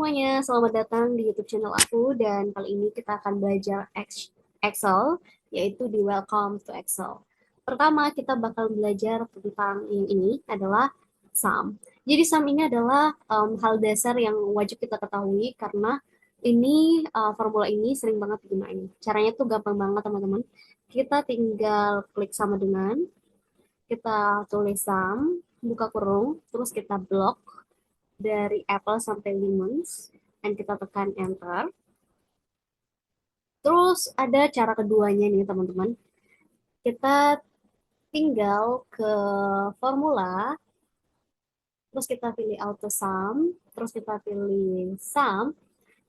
semuanya, selamat datang di YouTube channel aku dan kali ini kita akan belajar Excel, yaitu di Welcome to Excel. Pertama, kita bakal belajar tentang yang ini adalah sum. Jadi sum ini adalah hal dasar yang wajib kita ketahui karena formula ini sering banget digunain. Caranya tuh gampang banget teman-teman. Kita tinggal klik sama dengan, kita tulis sum, buka kurung, terus kita blok dari apple sampai lemons, dan kita tekan enter. Terus ada cara keduanya nih teman-teman. Kita tinggal ke formula, terus kita pilih auto sum, terus kita pilih sum.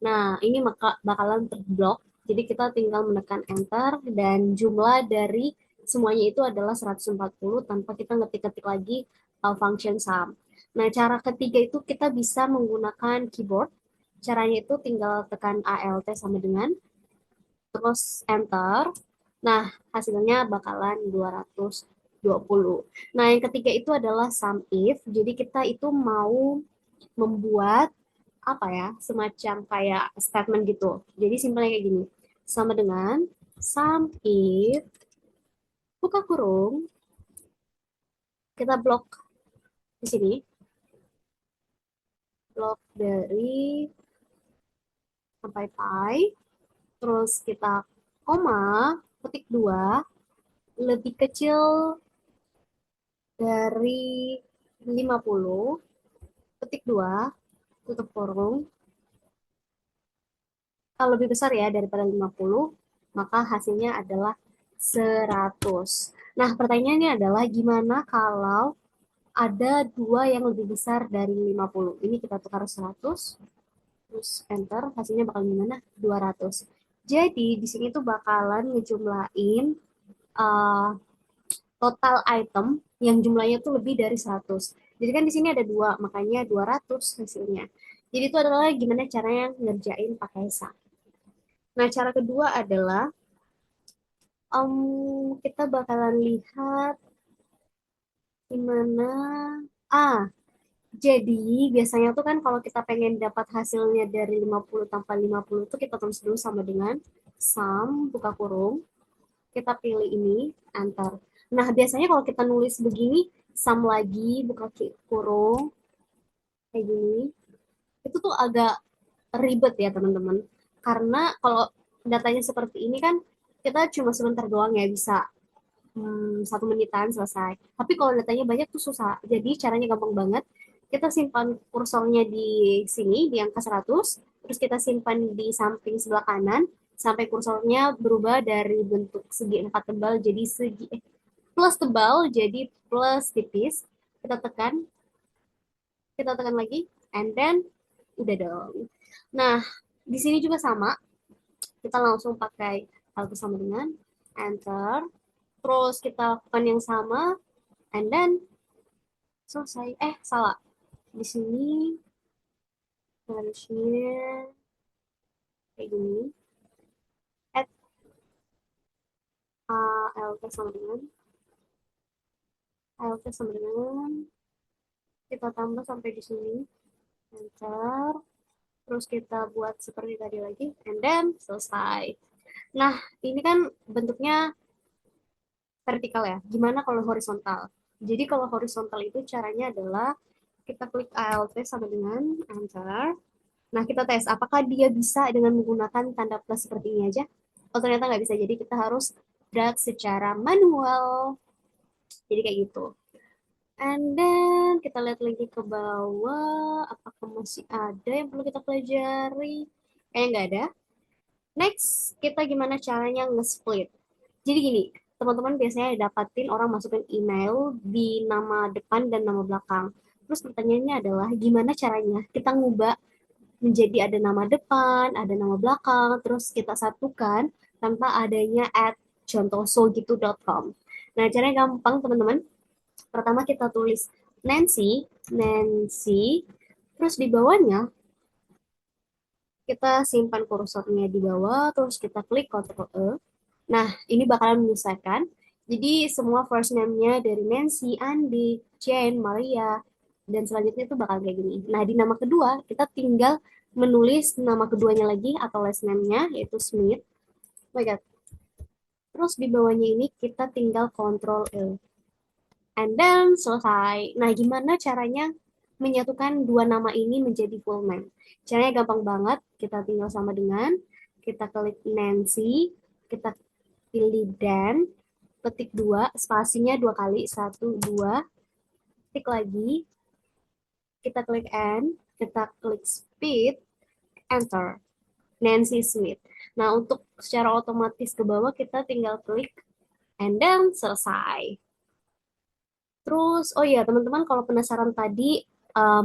Nah, ini maka bakalan terblok. Jadi kita tinggal menekan enter dan jumlah dari semuanya itu adalah 140 tanpa kita ngetik-ngetik lagi function sum. Nah, cara ketiga itu kita bisa menggunakan keyboard. Caranya itu tinggal tekan ALT sama dengan, terus enter. Nah, hasilnya bakalan 220. Nah, yang ketiga itu adalah sum if. Jadi kita itu mau membuat apa ya, semacam kayak statement gitu. Jadi simpelnya kayak gini. Sama dengan sum if, buka kurung, kita blok di sini, blok dari sampai pi, terus kita koma, petik 2 lebih kecil dari 50, petik 2 tutup kurung. Kalau lebih besar ya daripada 50, maka hasilnya adalah 100. Nah, pertanyaannya adalah gimana kalau ada dua yang lebih besar dari 50? Ini kita tukar 100, terus enter, hasilnya bakal gimana? 200. Jadi, di sini tuh bakalan ngejumlahin uh, total item yang jumlahnya tuh lebih dari 100. Jadi kan di sini ada dua, makanya 200 hasilnya. Jadi itu adalah gimana caranya ngerjain pakai sum. Nah, cara kedua adalah kita bakalan lihat gimana. Ah, jadi biasanya tuh kan kalau kita pengen dapat hasilnya dari 50 tanpa 50 tuh kita tulis dulu sama dengan sum, buka kurung, kita pilih ini, enter. Nah, biasanya kalau kita nulis begini, sum lagi, buka kurung, kayak gini, itu tuh agak ribet ya teman-teman. Karena kalau datanya seperti ini kan, kita cuma sebentar doang ya bisa 1 menitan selesai. Tapi kalau datanya banyak tuh susah. Jadi caranya gampang banget. Kita simpan kursornya di sini, di angka 100. Terus kita simpan di samping sebelah kanan. Sampai kursornya berubah dari bentuk segi 4 tebal jadi plus tebal jadi plus tipis. Kita tekan, kita tekan lagi, and then udah dong. Nah, di sini juga sama. Kita langsung pakai hal bersama dengan enter. Terus kita lakukan yang sama, and then selesai. Salah. Di sini harusnya kayak gini. Add ALT sama dengan ALT sama dengan kita tambah sampai di sini. Enter. Terus kita buat seperti tadi lagi, and then selesai. Nah, ini kan bentuknya vertikal ya. Gimana kalau horizontal? Jadi kalau horizontal itu caranya adalah kita klik ALT sama dengan enter. Nah, kita tes apakah dia bisa dengan menggunakan tanda plus seperti ini aja. Oh, ternyata nggak bisa. Jadi kita harus drag secara manual. Jadi kayak gitu. And then kita lihat lagi ke bawah. Apakah masih ada yang perlu kita pelajari? Kayaknya nggak ada. Next, kita gimana caranya nge-split. Jadi gini, teman-teman biasanya dapatin orang masukin email di nama depan dan nama belakang. Terus pertanyaannya adalah gimana caranya kita ngubah menjadi ada nama depan, ada nama belakang, terus kita satukan tanpa adanya at contohsogitu.com. Nah, caranya gampang, teman-teman. Pertama kita tulis Nancy, Nancy, terus di bawahnya kita simpan kursornya di bawah, terus kita klik Ctrl E. Nah, ini bakalan menyelesaikan. Jadi semua first name-nya dari Nancy, Andi, Jane, Maria, dan selanjutnya itu bakal kayak gini. Nah, di nama kedua kita tinggal menulis nama keduanya lagi atau last name-nya, yaitu Smith. Oh my God. Terus di bawahnya ini kita tinggal Ctrl E. And then selesai. Nah, gimana caranya menyatukan dua nama ini menjadi full name? Caranya gampang banget. Kita tinggal sama dengan, kita klik Nancy, kita pilih Dan, ketik dua, spasinya dua kali, satu, dua, ketik lagi, kita klik N, kita klik Speed, Enter. Nancy Smith. Nah, untuk secara otomatis ke bawah kita tinggal klik and then selesai. Terus, oh iya teman-teman kalau penasaran tadi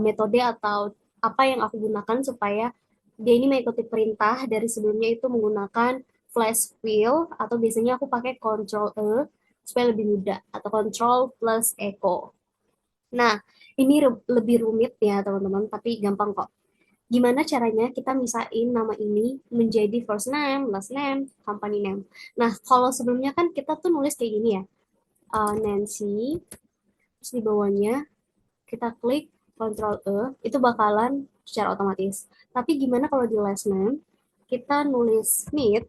metode atau apa yang aku gunakan supaya dia ini mengikuti perintah dari sebelumnya itu menggunakan flash fill atau biasanya aku pakai Ctrl E supaya lebih mudah atau Ctrl plus Echo. Nah, ini lebih rumit ya teman-teman, tapi gampang kok. Gimana caranya kita misain nama ini menjadi first name, last name, company name. Nah, kalau sebelumnya kan kita tuh nulis kayak gini ya, Nancy, terus di bawahnya kita klik Ctrl E, itu bakalan secara otomatis. Tapi gimana kalau di last name, kita nulis Smith,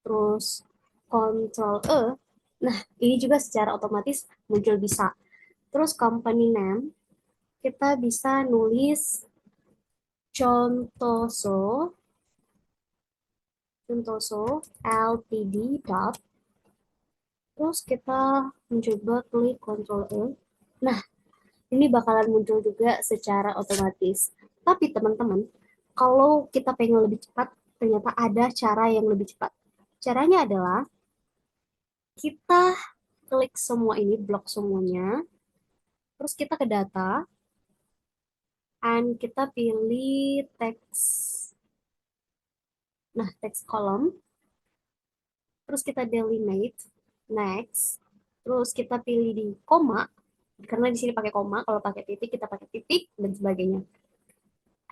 terus Ctrl E, nah ini juga secara otomatis muncul bisa. Terus company name, kita bisa nulis Contoso, Contoso Ltd. Terus kita mencoba klik Ctrl E. Nah, ini bakalan muncul juga secara otomatis. Tapi teman-teman, kalau kita pengen lebih cepat, ternyata ada cara yang lebih cepat. Caranya adalah kita klik semua ini, blok semuanya, terus kita ke data, and kita pilih teks, nah teks kolom, terus kita delimate, next, terus kita pilih di koma, karena di sini pakai koma, kalau pakai titik kita pakai titik dan sebagainya.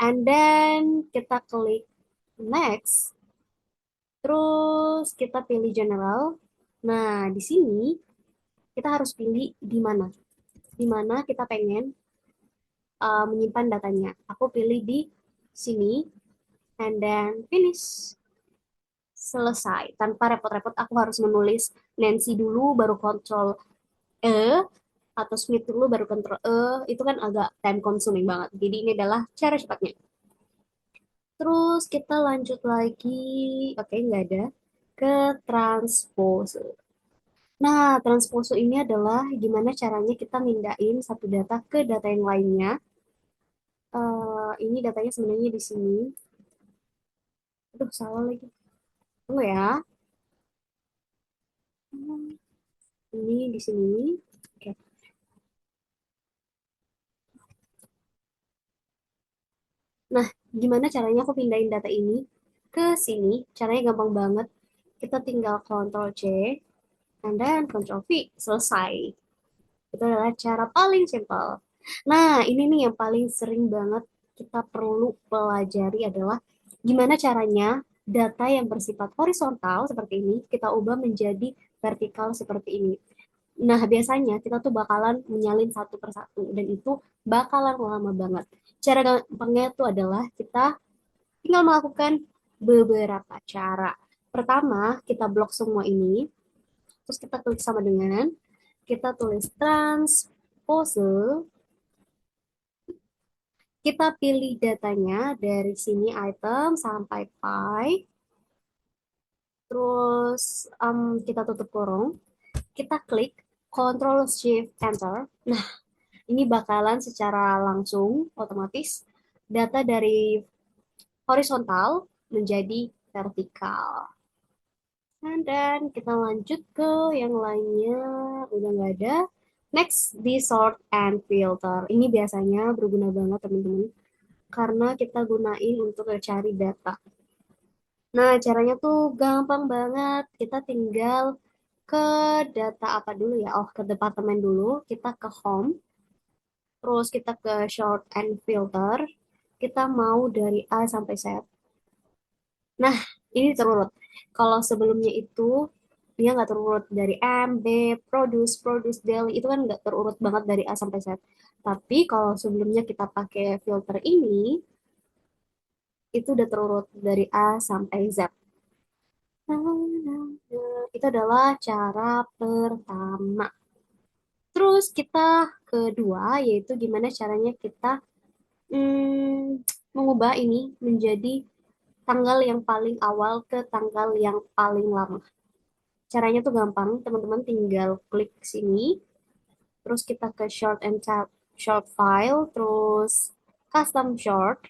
And then kita klik next, terus kita pilih general. Nah, di sini kita harus pilih di mana kita pengen menyimpan datanya. Aku pilih di sini, and then finish. Selesai. Tanpa repot-repot aku harus menulis Nancy dulu, baru Ctrl E, atau Smith dulu, baru Ctrl E. Itu kan agak time consuming banget. Jadi ini adalah cara cepatnya. Terus kita lanjut lagi, oke nggak ada, ke transpose. Nah, transpose ini adalah gimana caranya kita mindahin satu data ke data yang lainnya. Ini datanya sebenarnya di sini. Aduh, salah lagi. Tunggu ya. Ini di sini. Oke. Nah, gimana caranya aku pindahin data ini ke sini? Caranya gampang banget. Kita tinggal Ctrl C, and then Ctrl V. Selesai. Itu adalah cara paling simpel. Nah, ini nih yang paling sering banget kita perlu pelajari adalah gimana caranya data yang bersifat horizontal seperti ini kita ubah menjadi vertikal seperti ini. Nah, biasanya kita tuh bakalan menyalin satu persatu dan itu bakalan lama banget. Cara gampangnya tuh adalah kita tinggal melakukan beberapa cara. Pertama, kita blok semua ini, terus kita klik sama dengan kita tulis transpose, kita pilih datanya dari sini item sampai pi, terus kita tutup kurung, kita klik Ctrl Shift Enter. Nah, ini bakalan secara langsung otomatis data dari horizontal menjadi vertikal. Dan kita lanjut ke yang lainnya, udah nggak ada. Next, di sort and filter. Ini biasanya berguna banget teman-teman, karena kita gunain untuk cari data. Nah, caranya tuh gampang banget. Kita tinggal ke data apa dulu ya? Oh, ke departemen dulu. Kita ke home. Terus kita ke sort and filter. Kita mau dari A sampai Z. Nah, ini terurut. Kalau sebelumnya itu dia nggak terurut dari M, B, produce, daily, itu kan nggak terurut banget dari A sampai Z. Tapi kalau sebelumnya kita pakai filter ini, itu udah terurut dari A sampai Z. Itu adalah cara pertama. Terus kita kedua, yaitu gimana caranya kita mengubah ini menjadi tanggal yang paling awal ke tanggal yang paling lama. Caranya tuh gampang, teman-teman tinggal klik sini, terus kita ke short and tab, short file, terus custom short.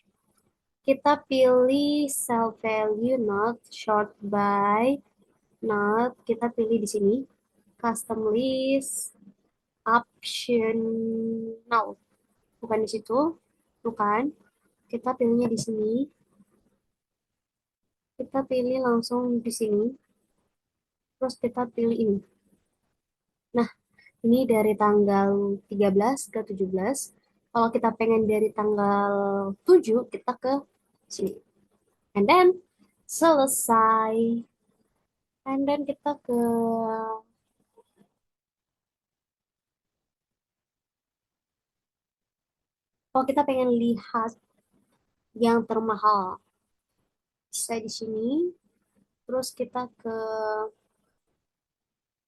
Kita pilih self value not short by not. Kita pilih di sini custom list optional. Bukan di situ, bukan. Kita pilihnya di sini. Kita pilih langsung di sini. Terus kita pilih ini. Nah, ini dari tanggal 13 ke 17. Kalau kita pengen dari tanggal 7, kita ke sini. And then, selesai. And then kita ke... Kalau kita pengen lihat yang termahal, bisa di sini. Terus kita ke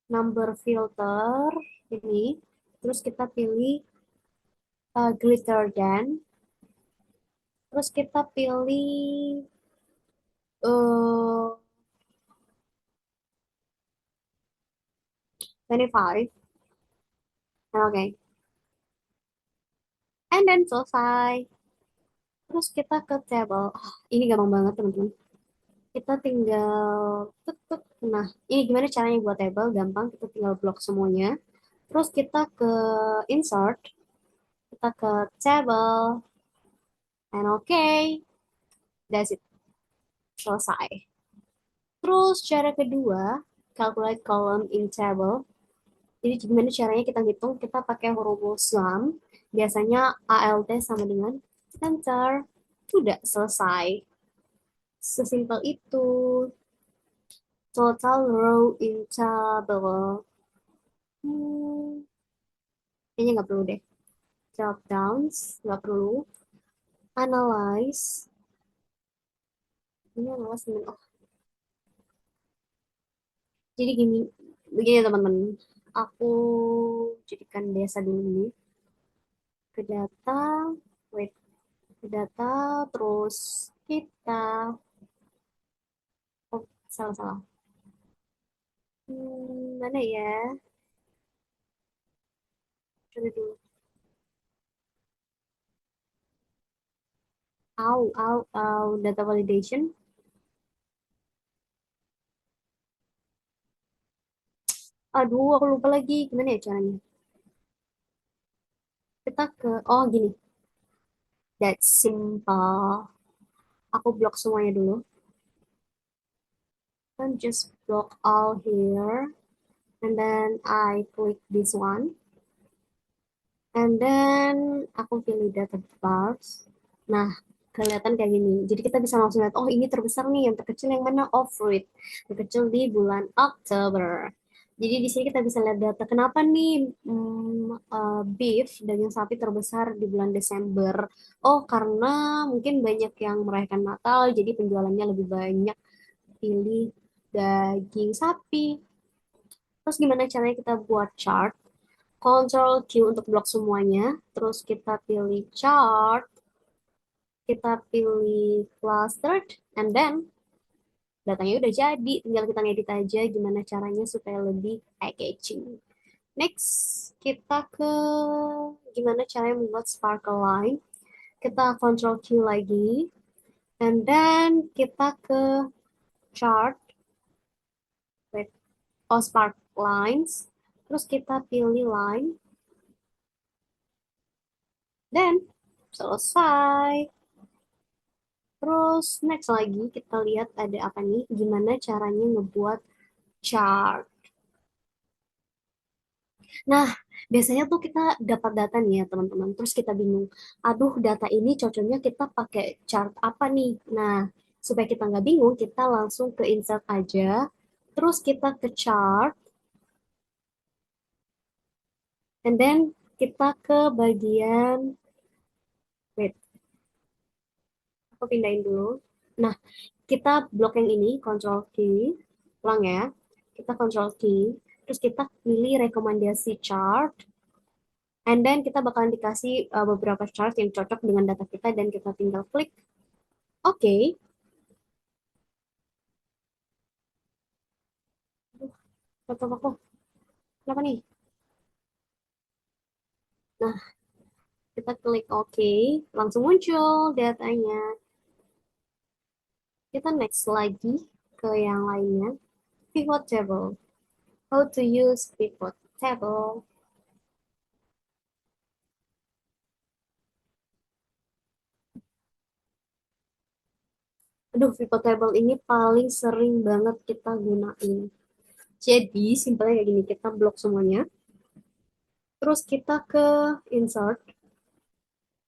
number filter, ini. Terus kita pilih glitter than. Terus kita pilih 25. Oke. And then selesai. Terus kita ke table. Ini gampang banget teman-teman. Kita tinggal tutup. Nah, ini gimana caranya buat table? Gampang. Kita tinggal blok semuanya. Terus kita ke insert. Kita ke table. And okay. That's it. Selesai. Terus cara kedua, calculate column in table. Jadi gimana caranya kita hitung? Kita pakai huruf sum. Biasanya ALT sama dengan enter. Sudah selesai. Sesimpel itu. Total row in table. Hmm, kayaknya nggak perlu deh. Drop downs, nggak perlu. Analyze. Ini analyze dengan, oh. Jadi gini, begini teman-teman. Aku jadikan biasa dulu nih. Ke data, wait, ke data, terus kita, oh, salah-salah. Mana ya? Coba dulu. Data validation. Aduh, aku lupa lagi. Gimana ya caranya? Kita ke, oh gini. That's simple. Aku blok semuanya dulu. And just block all here. And then I click this one. And then aku pilih data bars. Nah, kelihatan kayak gini. Jadi kita bisa langsung lihat, oh ini terbesar nih, yang terkecil yang mana? Oh, fruit. Terkecil di bulan Oktober. Jadi di sini kita bisa lihat data. Kenapa nih beef daging sapi terbesar di bulan Desember? Oh, karena mungkin banyak yang merayakan Natal, jadi penjualannya lebih banyak. Pilih daging sapi. Terus gimana caranya kita buat chart? Control Q untuk blok semuanya. Terus kita pilih chart. Kita pilih clustered. And then datanya udah jadi. Tinggal kita ngedit aja gimana caranya supaya lebih eye-catching. Next, kita ke gimana caranya membuat sparkle line. Kita Control Q lagi. And then kita ke chart. Wait. Oh, spark lines. Terus kita pilih line. Dan selesai. Terus next lagi kita lihat ada apa nih? Gimana caranya ngebuat chart. Nah, biasanya tuh kita dapat data nih ya teman-teman. Terus kita bingung. Aduh, data ini cocoknya kita pakai chart apa nih? Nah, supaya kita nggak bingung, kita langsung ke insert aja. Terus kita ke chart. And then Kita ke bagian, wait, aku pindahin dulu. Nah, kita blok yang ini, Control key, ulang ya. Kita Control key, terus kita pilih rekomendasi chart, and then kita bakalan dikasih beberapa chart yang cocok dengan data kita, dan kita tinggal klik OK. Aduh, laptop aku, kenapa nih? Nah, kita klik OK, langsung muncul datanya. Kita next lagi ke yang lainnya, pivot table. How to use pivot table. Aduh, pivot table ini paling sering banget kita gunain. Jadi, simpelnya kayak gini, kita blok semuanya. Terus kita ke insert,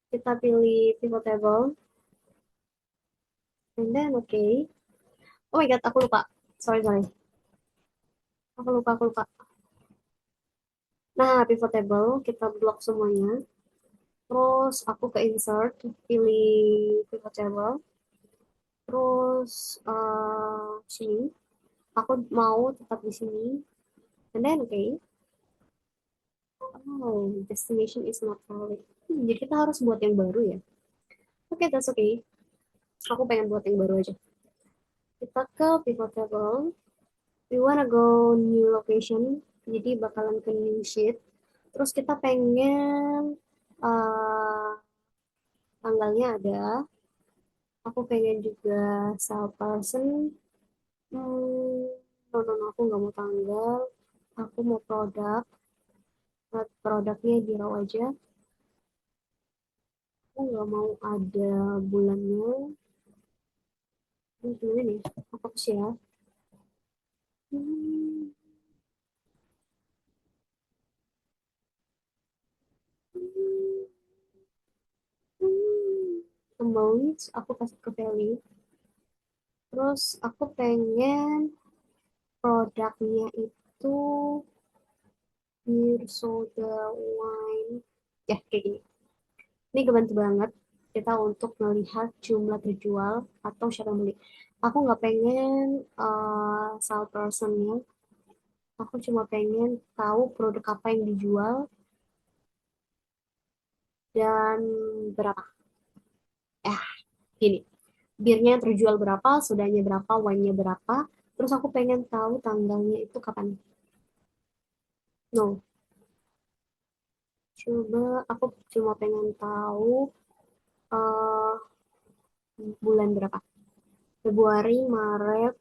kita pilih pivot table, and then okay. Oh my god, aku lupa. Sorry, sorry. Aku lupa. Nah, pivot table, kita blok semuanya. Terus aku ke insert, pilih pivot table. Terus sini, aku mau tetap di sini. And then okay. Oh, destination is not valid. Jadi kita harus buat yang baru ya. Oke, okay, that's okay. Aku pengen buat yang baru aja. Kita ke pivot table. We wanna go new location. Jadi bakalan ke new sheet. Terus kita pengen uh, tanggalnya ada. Aku pengen juga salesperson. No, aku nggak mau tanggal. Aku mau produk. Produknya di raw aja. Aku nggak mau ada bulannya. Ini gimana nih? Apa sih ya? Hmm, hmm, Amount, aku kasih ke value. Terus aku pengen produknya itu beer, soda, wine. Ya, kayak gini. Ini kebantu banget kita untuk melihat jumlah terjual atau siapa yang beli. Aku nggak pengen salespersonnya. Aku cuma pengen tahu produk apa yang dijual dan berapa. Eh, gini. Birnya terjual berapa, sodanya berapa, wine-nya berapa. Terus aku pengen tahu tanggalnya itu kapan. No, coba aku cuma pengen tahu eh, bulan berapa. Februari, Maret.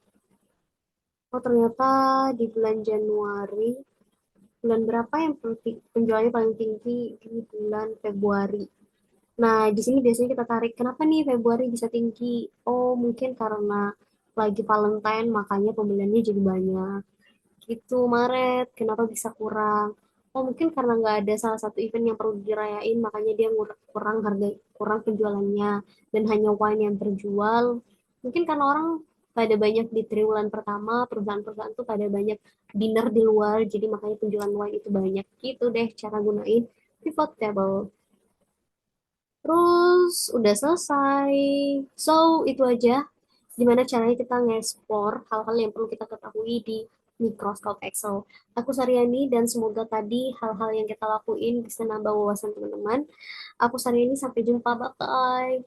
Oh ternyata di bulan Januari. Bulan berapa yang penjualannya paling tinggi di bulan Februari. Nah, di sini biasanya kita tarik, kenapa nih Februari bisa tinggi? Oh, mungkin karena lagi Valentine, makanya pembeliannya jadi banyak. Gitu, Maret, kenapa bisa kurang? Oh, mungkin karena nggak ada salah satu event yang perlu dirayain, makanya dia kurang harga, kurang penjualannya, dan hanya wine yang terjual. Mungkin karena orang pada banyak di triwulan pertama, perusahaan-perusahaan tuh pada banyak dinner di luar, jadi makanya penjualan wine itu banyak. Gitu deh cara gunain pivot table. Terus udah selesai. So, itu aja gimana caranya kita nge-explore hal-hal yang perlu kita ketahui di Microsoft Excel. Aku Saryani dan semoga tadi hal-hal yang kita lakuin bisa nambah wawasan teman-teman. Aku Saryani, sampai jumpa, bye-bye.